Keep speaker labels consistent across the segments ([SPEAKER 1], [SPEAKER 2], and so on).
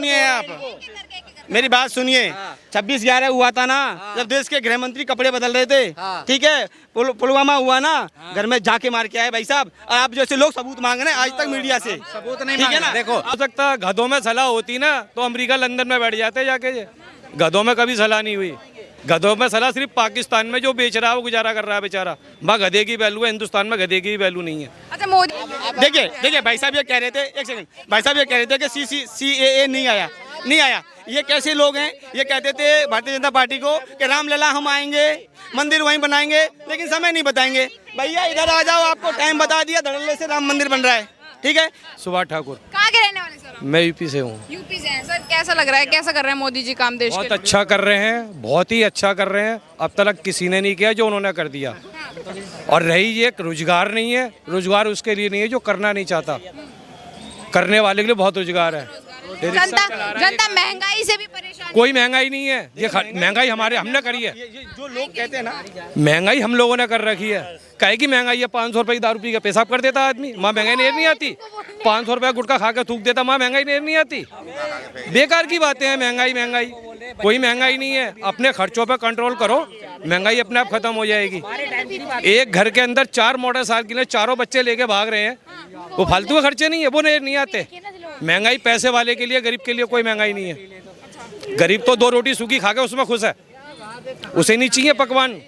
[SPEAKER 1] सुनिए आप, मेरी बात सुनिए। 26/11 हुआ था ना, जब देश के गृह मंत्री कपड़े बदल रहे थे, ठीक है। पुलवामा हुआ ना, घर में जाके मार के आए भाई साहब। और आप जैसे लोग सबूत मांग रहे हैं आज तक मीडिया से,
[SPEAKER 2] सबूत नहीं
[SPEAKER 1] ठीक है ना।
[SPEAKER 2] देखो,
[SPEAKER 3] हो सकता गधों में सलाह होती ना तो अमेरिका लंदन में बैठ जाते जाके। ये गधों में कभी सलाह नहीं हुई। गधों में सलाह सिर्फ पाकिस्तान में जो बेच रहा है वो गुजारा कर रहा है बेचारा। वहाँ गधे की वैल्यू है, हिंदुस्तान में गधे की वैल्यू नहीं है।
[SPEAKER 4] अच्छा मोदी,
[SPEAKER 1] देखिए भाई साहब ये कह रहे थे, एक सेकंड, भाई साहब ये कह रहे थे कि CAA नहीं आया। ये कैसे लोग हैं? ये कहते थे भारतीय जनता पार्टी को कि रामलला हम आएंगे, मंदिर वहीं बनाएंगे, लेकिन समय नहीं बताएंगे। भैया इधर आ जाओ, आपको टाइम बता दिया, धड़ल्ले से राम मंदिर बन रहा है, ठीक है।
[SPEAKER 3] सुभाष ठाकुर,
[SPEAKER 4] कहाँ के रहने वाले सर?
[SPEAKER 3] मैं यूपी से हूँ।
[SPEAKER 4] यूपी से हैं सर। कैसा लग रहा है, कैसा कर रहे हैं मोदी जी काम देश के
[SPEAKER 3] बहुत
[SPEAKER 4] लिए?
[SPEAKER 3] अच्छा कर रहे हैं, बहुत ही अच्छा कर रहे हैं। अब तक किसी ने नहीं किया जो उन्होंने कर दिया। और रही ये रोजगार नहीं है, रोजगार उसके लिए नहीं है जो करना नहीं चाहता, करने वाले के लिए बहुत रोजगार है।
[SPEAKER 4] जनता महंगाई से भी परेशान।
[SPEAKER 3] कोई महंगाई नहीं है, ये महंगाई हमने करी है।
[SPEAKER 1] जो लोग कहते हैं ना,
[SPEAKER 3] महंगाई हम लोगों ने कर रखी है। कहे की महंगाई है, 500 रुपए की दारू पी के पेशाब कर देता आदमी, माँ महंगाई नहीं आती। 500 रुपया गुटखा खा के थूक देता, माँ महंगाई नहीं आती। बेकार की बातें हैं, महंगाई कोई महंगाई नहीं है। अपने खर्चों पे कंट्रोल करो, महंगाई अपने आप खत्म हो जाएगी। एक घर के अंदर 4 मोटरसाइकिल, चारों बच्चे लेके भाग रहे हैं, वो फालतू के खर्चे नहीं है, वो नहीं आते। महंगाई पैसे वाले के लिए, गरीब के लिए कोई महंगाई नहीं है। गरीब तो 2 रोटी सूखी खा के उसमें खुश है, उसे नहीं चाहिए पकवान,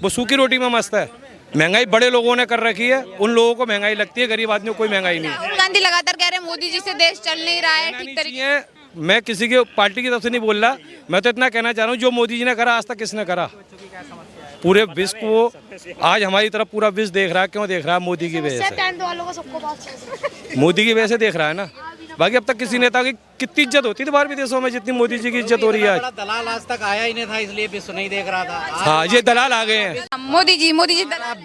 [SPEAKER 3] वो सूखी रोटी में मस्त है। महंगाई बड़े लोगों ने कर रखी है, उन लोगों को महंगाई लगती है, गरीब आदमी को कोई महंगाई नहीं।
[SPEAKER 4] राहुल गांधी लगातार कह रहे हैं मोदी जी से देश चल नहीं रहा है ठीक तरीके से।
[SPEAKER 3] मैं किसी के पार्टी की तरफ से नहीं बोल रहा, मैं तो इतना कहना चाह रहा हूँ जो मोदी जी ने करा आज तक किसने करा। पूरे विश्व को आज हमारी तरफ पूरा विश्व देख रहा है। क्यों देख रहा है? मोदी की वजह से, मोदी की वजह से देख रहा है ना। बाकी अब तक किसी नेता की कितनी इज्जत होती थी बाहर विदेशों में जितनी मोदी जी की इज्जत हो रही है आज।
[SPEAKER 2] दलाल आज तक आया ही नहीं था, इसलिए विश्व नहीं देख रहा था।
[SPEAKER 3] हाँ, ये दलाल आ गए हैं।
[SPEAKER 4] मोदी जी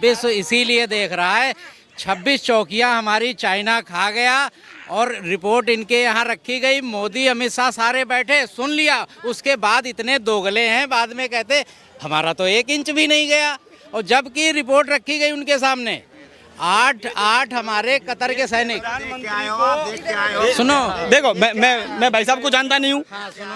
[SPEAKER 2] विश्व इसीलिए देख रहा है। 26 चौकियां हमारी चाइना खा गया और रिपोर्ट इनके यहाँ रखी गई। मोदी अमित शाह सारे बैठे, सुन लिया, उसके बाद इतने दोगले हैं, बाद में कहते हमारा तो 1 इंच भी नहीं गया। और जबकि रिपोर्ट रखी गई उनके सामने, 8 हमारे कतर के सैनिक। सुनो,
[SPEAKER 1] देखो मैं भाई साहब को जानता नहीं हूँ।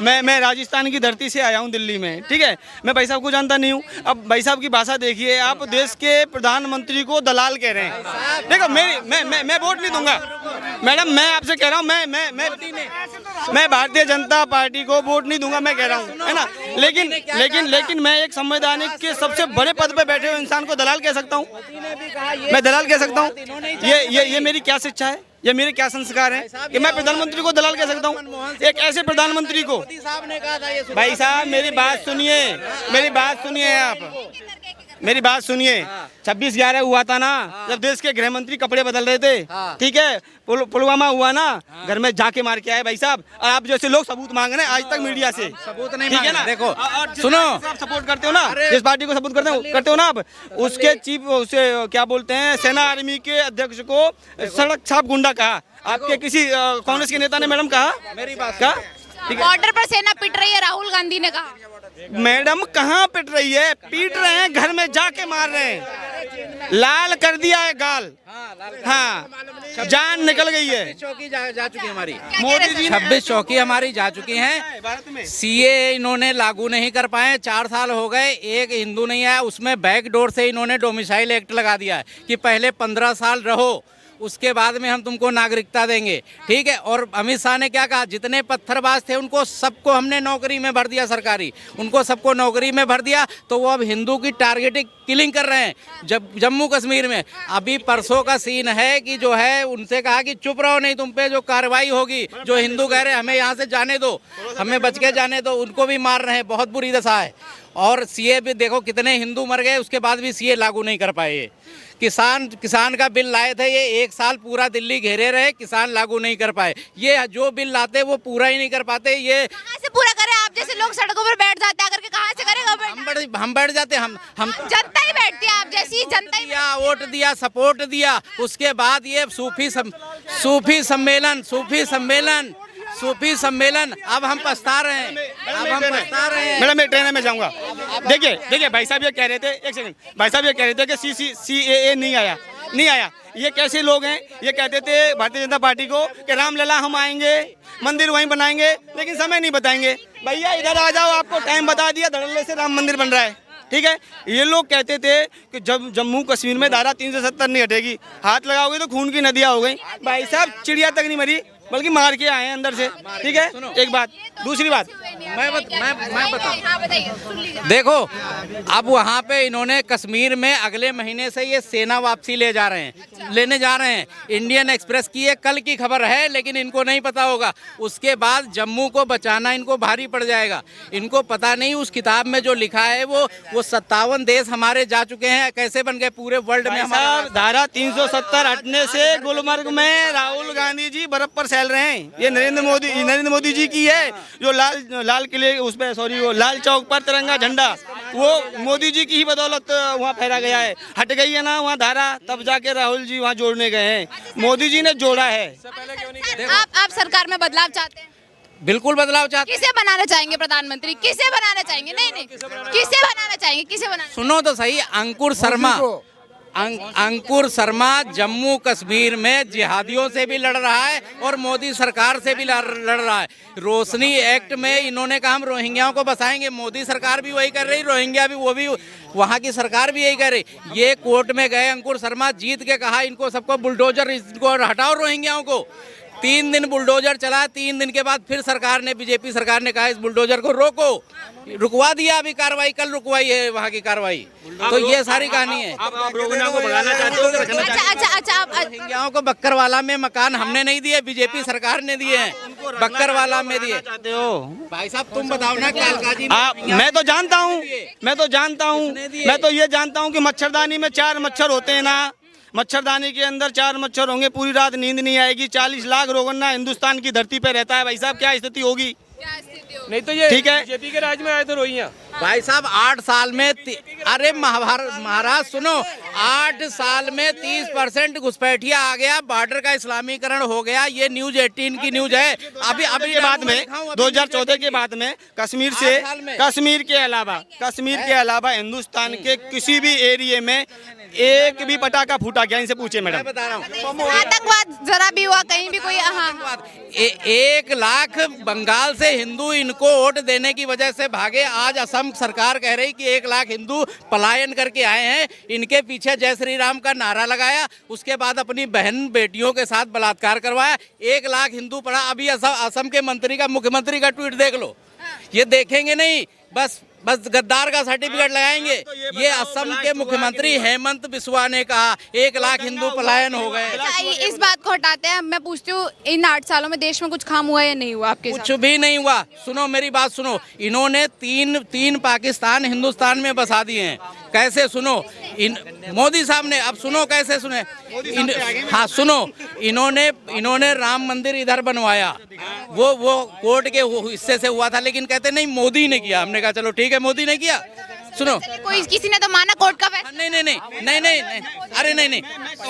[SPEAKER 1] मैं राजस्थान की धरती से आया हूँ दिल्ली में, ठीक है। मैं भाई साहब को जानता नहीं हूँ। अब भाई साहब की भाषा देखिए, आप देश के प्रधानमंत्री को दलाल कह रहे हैं। देखो मैं वोट नहीं दूंगा मैडम, मैं आपसे कह रहा हूँ, मैं भारतीय जनता पार्टी को वोट नहीं दूंगा, मैं कह रहा हूँ, है ना। लेकिन मैं एक संवैधानिक के सबसे बड़े पद पे बैठे हुए इंसान को दलाल कह सकता हूँ? मैं दलाल कह सकता हूँ? ये मेरी क्या शिक्षा है, ये मेरे क्या संस्कार हैं कि मैं प्रधानमंत्री को दलाल कह सकता हूँ? एक ऐसे प्रधानमंत्री को। भाई साहब मेरी बात सुनिए आप, मेरी बात सुनिए। 26/11 हुआ था ना, जब देश के गृह मंत्री कपड़े बदल रहे थे, ठीक है। पुलवामा हुआ ना, घर में जाके मार के आए भाई साहब। और आप जैसे लोग सबूत मांग रहे हैं आज तक मीडिया से,
[SPEAKER 2] सबूत नहीं,
[SPEAKER 1] ठीक है ना।
[SPEAKER 2] देखो
[SPEAKER 1] सुनो, आप सपोर्ट करते हो ना, जिस पार्टी को सपोर्ट करते हो ना आप, उसके चीफ, उसे क्या बोलते हैं, सेना आर्मी के अध्यक्ष को सड़क छाप गुंडा कहा। आपके किसी कांग्रेस के नेता ने मैडम कहा?
[SPEAKER 2] मेरी बात
[SPEAKER 1] का
[SPEAKER 4] बॉर्डर पर सेना पिट रही है, राहुल गांधी ने कहा।
[SPEAKER 1] मैडम कहाँ पिट रही है? पीट रहे हैं, घर में जाके मार रहे हैं, लाल कर दिया है गाल। हाँ, जान निकल गई है।
[SPEAKER 2] चौकी जा चुकी है हमारी,
[SPEAKER 1] मोदी जी
[SPEAKER 2] 26 चौकी हमारी जा चुकी हैं। CA इन्होंने लागू नहीं कर पाए, 4 साल हो गए, एक हिंदू नहीं आया। उसमें बैकडोर से इन्होंने डोमिसाइल एक्ट लगा दिया है कि पहले 15 साल रहो, उसके बाद में हम तुमको नागरिकता देंगे, ठीक है। और अमित शाह ने क्या कहा, जितने पत्थरबाज थे उनको सबको हमने नौकरी में भर दिया, सरकारी, उनको सबको नौकरी में भर दिया। तो वो अब हिंदू की टारगेटिंग किलिंग कर रहे हैं जब जम्मू कश्मीर में। अभी परसों का सीन है कि जो है उनसे कहा कि चुप रहो, नहीं तुम पे जो कार्रवाई होगी। जो हिंदू कह रहे हैं हमें यहाँ से जाने दो, हमें बच के जाने दो, उनको भी मार रहे हैं। बहुत बुरी दशा है। और CA भी देखो कितने हिंदू मर गए, उसके बाद भी CA लागू नहीं कर पाए। किसान का बिल लाए थे, ये 1 साल पूरा दिल्ली घेरे रहे, किसान लागू नहीं कर पाए। ये जो बिल लाते वो पूरा ही नहीं कर पाते। ये
[SPEAKER 4] कहाँ से पूरा करें? आप जैसे लोग सड़कों पर बैठ जाते हैं, करके कहाँ से करेगा?
[SPEAKER 2] हम बैठ जाते, हम
[SPEAKER 4] जनता ही बैठती है, आप जैसी जनता ही
[SPEAKER 2] दिया, वोट दिया, सपोर्ट दिया। उसके बाद ये सूफी सम्मेलन अब हम पछता रहे हैं,
[SPEAKER 1] मैडम मैं ट्रेन में जाऊंगा। देखिए भाई साहब ये कह रहे थे, एक सेकंड, भाई साहब ये कह रहे थे कि CAA नहीं नहीं आया। ये कैसे लोग हैं? ये कहते थे भारतीय जनता पार्टी को कि रामलला हम आएंगे, मंदिर वहीं बनाएंगे, लेकिन समय नहीं बताएंगे। भैया इधर आ जाओ, आपको टाइम बता दिया, धड़ल्ले से राम मंदिर बन रहा है। ठीक है, ये लोग कहते थे कि जब जम्मू कश्मीर में धारा 370 नहीं हटेगी, हाथ लगाओगे तो खून की नदियाँ हो गई। भाई साहब चिड़िया तक नहीं मरी, बल्कि मार के आए हैं अंदर से। ठीक है, एक बात। दूसरी बात
[SPEAKER 2] मैं बताऊं,
[SPEAKER 4] हाँ बताइए, सुन लीजिए।
[SPEAKER 2] देखो अब वहाँ पे इन्होंने कश्मीर में अगले महीने से ये सेना वापसी लेने जा रहे हैं। इंडियन एक्सप्रेस की ये कल की खबर है, लेकिन इनको नहीं पता होगा उसके बाद जम्मू को बचाना इनको भारी पड़ जाएगा। इनको पता नहीं उस किताब में जो लिखा है वो 57 देश हमारे जा चुके हैं, कैसे बन गए पूरे वर्ल्ड में हमारा।
[SPEAKER 1] धारा 370 हटने से गुलमर्ग में राहुल गांधी जी बर्फ पर सैल रहे हैं। ये नरेंद्र मोदी जी की है, जो लाल किले उस पे वो लाल चौक पर तिरंगा झंडा वो मोदी जी की ही बदौलत वहाँ फहरा गया है। हट गई है ना वहाँ धारा, तब जाके राहुल जी वहाँ जोड़ने गए हैं, मोदी जी ने जोड़ा है।
[SPEAKER 4] आप सरकार में बदलाव चाहते हैं?
[SPEAKER 2] बिल्कुल बदलाव चाहते हैं।
[SPEAKER 4] किसे बनाना चाहेंगे प्रधानमंत्री? किसे बनाना चाहेंगे? नहीं, किसे बनाना चाहेंगे? किसे बनाना?
[SPEAKER 2] सुनो तो सही, अंकुर शर्मा जम्मू कश्मीर में जिहादियों से भी लड़ रहा है और मोदी सरकार से भी लड़ रहा है। रोशनी एक्ट में इन्होंने कहा हम रोहिंग्याओं को बसाएंगे, मोदी सरकार भी वही कर रही, रोहिंग्या भी, वो भी वहाँ की सरकार भी यही कर रही। ये कोर्ट में गए अंकुर शर्मा, जीत के कहा इनको सबको बुलडोजर, इनको हटाओ रोहिंग्याओं को। 3 दिन बुलडोजर चला, 3 दिन के बाद फिर सरकार ने, बीजेपी सरकार ने कहा इस बुलडोजर को रोको, रुकवा दिया। अभी कार्रवाई कल रुकवाई है वहाँ की कार्रवाई। तो ये सारी कहानी है।
[SPEAKER 1] आप रोहिंग्याओं को भगाना चाहते हो?
[SPEAKER 4] अच्छा,
[SPEAKER 2] रोहिंग्याओं को बक्करवाला में मकान हमने नहीं दिए, बीजेपी सरकार ने दिए हैं, बक्करवाला में दिए।
[SPEAKER 1] चाहते हो?
[SPEAKER 2] भाई साहब तुम बताओ ना, कालकाजी
[SPEAKER 1] मैं तो जानता हूँ, मैं तो ये जानता हूँ कि मच्छरदानी में 4 मच्छर होते हैं ना, मच्छरदानी के अंदर 4 मच्छर होंगे, पूरी रात नींद नहीं आएगी। 40 लाख रोगन्ना हिंदुस्तान की धरती पे रहता है। भाई साहब क्या स्थिति होगी?
[SPEAKER 3] नहीं तो ये
[SPEAKER 1] ठीक है,
[SPEAKER 3] बीजेपी के राज में आए थे रोहिंग्या।
[SPEAKER 2] भाई साहब 8 साल में अरे महाराज सुनो, 8 साल में 30% घुसपैठिया आ गया, बॉर्डर का इस्लामीकरण हो गया। ये न्यूज 18 की न्यूज है। अभी के बाद में 2014 के बाद में कश्मीर के अलावा हिंदुस्तान के किसी भी एरिया में एक भी पटाखा फूटा क्या? इनसे पूछे मैडम। बता रहा हूँ,
[SPEAKER 4] आतंकवाद जरा भी हुआ कहीं भी कोई? हाँ,
[SPEAKER 2] 1 लाख बंगाल से हिंदू इनको वोट देने की वजह से भागे। आज असम सरकार कह रही कि 1 लाख हिंदू पलायन करके आए हैं, इनके पीछे जय श्री राम का नारा लगाया, उसके बाद अपनी बहन बेटियों के साथ बलात्कार करवाया। 1 लाख हिंदू पड़ा। अभी असम के मंत्री का, मुख्यमंत्री का ट्वीट देख लो। ये देखेंगे नहीं, बस गद्दार का सर्टिफिकेट लगाएंगे। ये असम के मुख्यमंत्री हेमंत बिस्वा ने कहा 1 लाख हिंदू पलायन हो गए।
[SPEAKER 4] इस बात को हटाते हैं, मैं पूछती हूँ इन 8 सालों में देश में कुछ काम हुआ या नहीं हुआ आपके साथ?
[SPEAKER 2] कुछ भी नहीं हुआ। सुनो मेरी बात सुनो, इन्होंने तीन पाकिस्तान हिंदुस्तान में बसा दिए हैं। कैसे? सुनो, मोदी साहब ने, अब सुनो कैसे सुने। हाँ सुनो, इन्होंने राम मंदिर इधर बनवाया, वो कोर्ट के हिस्से से हुआ था, लेकिन कहते नहीं मोदी ने किया। हमने कहा चलो ठीक है, मोदी ने किया। सुनो,
[SPEAKER 4] कोई किसी ने तो माना कोर्ट का फैसला?
[SPEAKER 2] नहीं, अरे नहीं,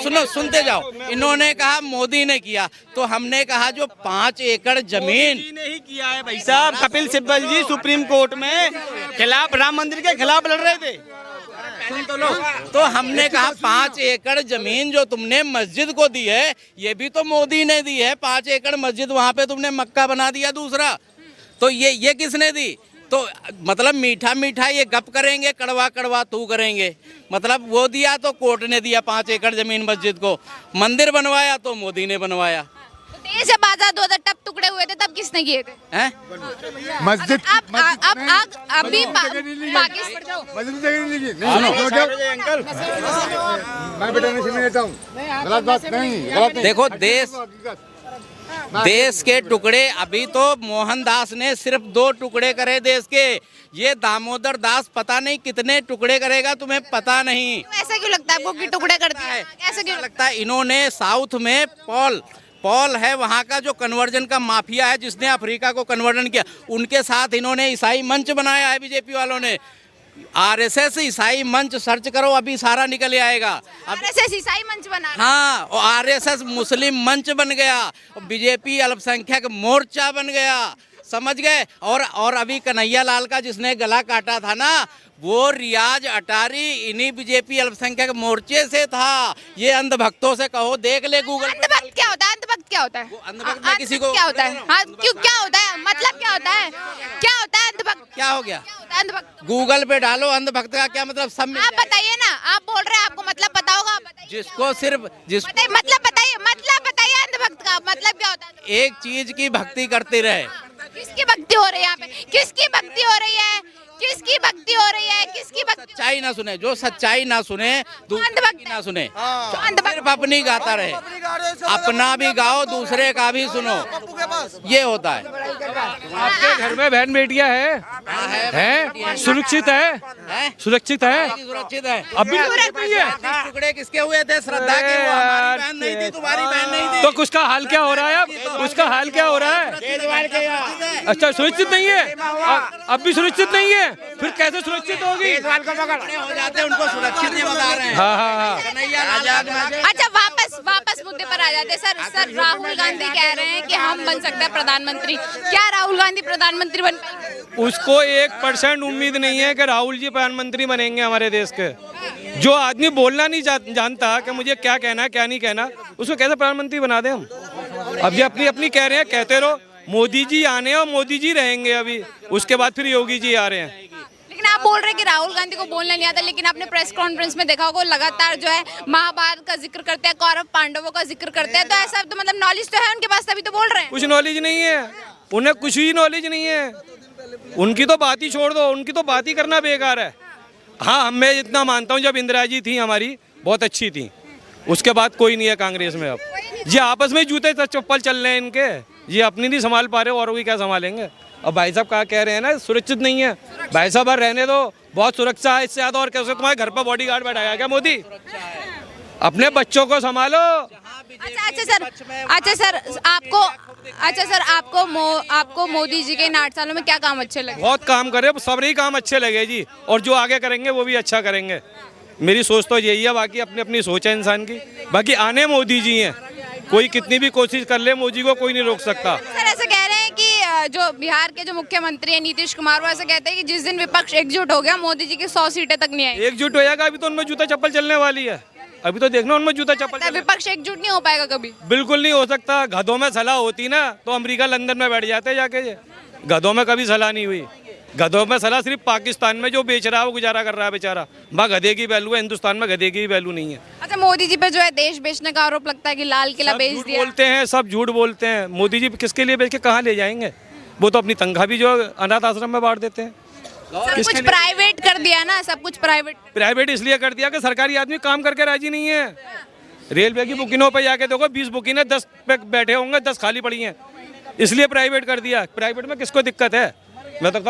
[SPEAKER 2] सुनो, सुनते जाओ। इन्होंने कहा मोदी ने किया, तो हमने कहा जो 5 एकड़ जमीन
[SPEAKER 1] मोदी ने ही किया है भाई साहब। कपिल सिब्बल जी सुप्रीम कोर्ट में खिलाफ, राम मंदिर के खिलाफ लड़ रहे थे।
[SPEAKER 2] सुन तो लो। तो हमने कहा 5 एकड़ जमीन जो तुमने मस्जिद को दी है, ये भी तो मोदी ने दी है। 5 एकड़ मस्जिद वहाँ पे तुमने मक्का बना दिया दूसरा, तो ये किसने दी? तो मतलब मीठा मीठा ये गप करेंगे, कड़वा कड़वा तू करेंगे। मतलब वो दिया तो कोर्ट ने दिया 5 एकड़ जमीन मस्जिद को, मंदिर बनवाया तो मोदी ने बनवाया।
[SPEAKER 4] देश जब आजाद हुआ था तब टुकड़े हुए थे, तब किसने किए थे?
[SPEAKER 5] मस्जिद
[SPEAKER 4] अभी
[SPEAKER 5] मैं बेटा नहीं सुनने देता हूँ, गलत बात नहीं।
[SPEAKER 2] देखो देश के टुकड़े, अभी तो मोहनदास ने सिर्फ 2 टुकड़े करे देश के। ये दामोदर दास पता नहीं कितने टुकड़े करेगा, तुम्हें पता नहीं।
[SPEAKER 4] ऐसा क्यों लगता है आपको कि टुकड़े करते हैं? ऐसा क्यों
[SPEAKER 2] लगता है? इन्होंने साउथ में पॉल है वहाँ का जो कन्वर्जन का माफिया है, जिसने अफ्रीका को कन्वर्जन किया, उनके साथ इन्होंने ईसाई मंच बनाया है बीजेपी वालों ने। RSS ईसाई मंच सर्च करो, अभी सारा निकल आएगा।
[SPEAKER 4] RSS ईसाई मंच बना?
[SPEAKER 2] हाँ, और RSS मुस्लिम मंच बन गया, बीजेपी अल्पसंख्यक मोर्चा बन गया, समझ गए। और अभी कन्हैया लाल का जिसने गला काटा था ना, वो रियाज अटारी इन्हीं बीजेपी अल्पसंख्यक मोर्चे से था। ये अंधभक्तों से कहो, देख ले गूगल पे।
[SPEAKER 4] अंधभक्त क्या होता है? अंधभक्त क्या होता है?
[SPEAKER 2] अंधभक्त में किसी को
[SPEAKER 4] क्या होता है? हाँ, क्यों क्या होता है? मतलब क्या होता है? क्या होता है अंधभक्त?
[SPEAKER 2] क्या हो गया?
[SPEAKER 4] क्या होता है अंधभक्त?
[SPEAKER 2] गूगल पे डालो अंधभक्त का क्या मतलब, सब मिल
[SPEAKER 4] आप
[SPEAKER 2] जाएगा।
[SPEAKER 4] बताइए ना, आप बोल रहे हैं आपको मतलब पता होगा, आप बताइए।
[SPEAKER 2] जिसको सिर्फ
[SPEAKER 4] बताइए मतलब बताइए अंधभक्त का मतलब क्या होता है?
[SPEAKER 2] एक चीज की भक्ति करते रहे।
[SPEAKER 4] किसकी भक्ति हो रही है यहाँ पे? किसकी भक्ति हो रही है? किसकी भक्ति हो रही है? किसकी भक्ति?
[SPEAKER 2] सच्चाई ना सुने, जो सच्चाई ना सुने दूसरे
[SPEAKER 4] अंधभक्त
[SPEAKER 2] की ना सुने,
[SPEAKER 4] अंधभक्त
[SPEAKER 2] सिर्फ अपनी गाता रहे। अपना भी गाओ, दूसरे का भी सुनो, ये होता है।
[SPEAKER 3] आपके घर में बहन बेटियां है सुरक्षित है? सुरक्षित है?
[SPEAKER 2] सुरक्षित है।
[SPEAKER 3] अब भी सुरक्षित नहीं है?
[SPEAKER 2] 30 टुकड़े किसके हुए थे? श्रद्धा के। वो हमारी बहन नहीं थी, तुम्हारी बहन नहीं थी।
[SPEAKER 3] तो उसका हाल क्या हो रहा है? अब उसका हाल क्या हो रहा है? अच्छा, सुरक्षित नहीं है? अब भी सुरक्षित नहीं है, फिर कैसे सुरक्षित होगी?
[SPEAKER 2] हो जाते हैं, उनको सुरक्षित नहीं बता रहे हैं।
[SPEAKER 3] हाँ हाँ हाँ।
[SPEAKER 2] कन्हैया आजाद में
[SPEAKER 4] अच्छा, वापस मुद्दे पर आ जाते हैं। सर राहुल गांधी कह रहे हैं कि हम बन सकते हैं प्रधानमंत्री। क्या राहुल गांधी प्रधानमंत्री बन पाएंगे?
[SPEAKER 3] उसको 1% उम्मीद नहीं है कि राहुल जी प्रधानमंत्री बनेंगे हमारे देश के। जो आदमी बोलना नहीं जानता कि मुझे क्या कहना है क्या नहीं कहना, उसको कैसे प्रधानमंत्री बना दें हम? अब ये अपनी अपनी कह रहे हैं, कहते रहो। मोदी जी आने हैं और मोदी जी रहेंगे अभी, उसके बाद फिर योगी जी आ रहे हैं।
[SPEAKER 4] लेकिन आप बोल रहे हैं कि राहुल गांधी को बोलना नहीं आता, लेकिन आपने प्रेस कॉन्फ्रेंस में देखा होगा लगातार जो है महाभारत का जिक्र करते हैं, कौरव पांडवों का जिक्र करते हैं। तो ऐसा तो मतलब नॉलेज तो है उनके पास, तभी तो बोल रहे हैं।
[SPEAKER 3] कुछ नॉलेज नहीं है उन्हें, कुछ ही नॉलेज नहीं है। उनकी तो बात ही छोड़ दो, उनकी तो बात ही करना बेकार है। हाँ, मैं इतना मानता हूँ, जब इंदिरा जी थी हमारी बहुत अच्छी थी, उसके बाद कोई नहीं है कांग्रेस में। अब ये आपस में जूते चप्पल चल रहे हैं इनके, ये अपनी नहीं संभाल पा रहे, और भी क्या संभालेंगे? अब भाई साहब कहा कह रहे हैं ना सुरक्षित नहीं है। भाई साहब रहने दो, बहुत सुरक्षा है, इससे ज्यादा और कैसे? तुम्हारे घर पर बॉडीगार्ड बैठाया क्या मोदी? अपने बच्चों को संभालो।
[SPEAKER 4] अच्छा सर आपको मोदी जी के इन 8 सालों में क्या काम अच्छे लगे?
[SPEAKER 3] बहुत काम करे, सब ही काम अच्छे लगे जी, और जो आगे करेंगे वो भी अच्छा करेंगे। मेरी सोच तो यही है, बाकी अपनी अपनी सोच है इंसान की। बाकी आने मोदी जी हैं, कोई कितनी भी कोशिश कर ले, मोदी को कोई नहीं रोक सकता।
[SPEAKER 4] सर ऐसे कह रहे हैं कि जो बिहार के जो मुख्यमंत्री हैं नीतीश कुमार, वो ऐसे कहते हैं कि जिस दिन विपक्ष एकजुट हो गया, मोदी जी की 100 सीटें तक नहीं आई।
[SPEAKER 3] एकजुट हो जाएगा, अभी तो उनमें जूता चप्पल चलने वाली है। अभी तो देखना उनमें जूता चप्पल।
[SPEAKER 4] विपक्ष एकजुट नहीं हो पाएगा कभी?
[SPEAKER 3] बिल्कुल नहीं हो सकता। गधों में सलाह होती ना तो अमेरिका लंदन में बैठ जाते जाके। ये गधों में कभी सलाह नहीं हुई। गधों में सलाह सिर्फ पाकिस्तान में जो बेच रहा है वो गुजारा कर रहा है बेचारा। वहाँ गधे की वैल्यू है, हिंदुस्तान में गधे की भी वैल्यू नहीं है।
[SPEAKER 4] अच्छा, मोदी जी पे जो है देश बेचने का आरोप लगता है कि लाल किला बेच
[SPEAKER 3] झूठ
[SPEAKER 4] दिया।
[SPEAKER 3] बोलते हैं, सब झूठ बोलते हैं। मोदी जी किसके लिए बेच के कहाँ ले जाएंगे? वो तो अपनी तनख्वाह भी जो अनाथ आश्रम में बांट देते हैं।
[SPEAKER 4] सब कुछ प्राइवेट कर दिया ना, सब कुछ
[SPEAKER 3] प्राइवेट इसलिए कर दिया कि सरकारी आदमी काम करके राजी नहीं है। रेलवे की बुकिंगों पे जाके देखो, 20 बुकिंग है, 10 पे बैठे होंगे, 10 खाली पड़ी हैं, इसलिए प्राइवेट कर दिया। प्राइवेट में किसको दिक्कत है? मैं तो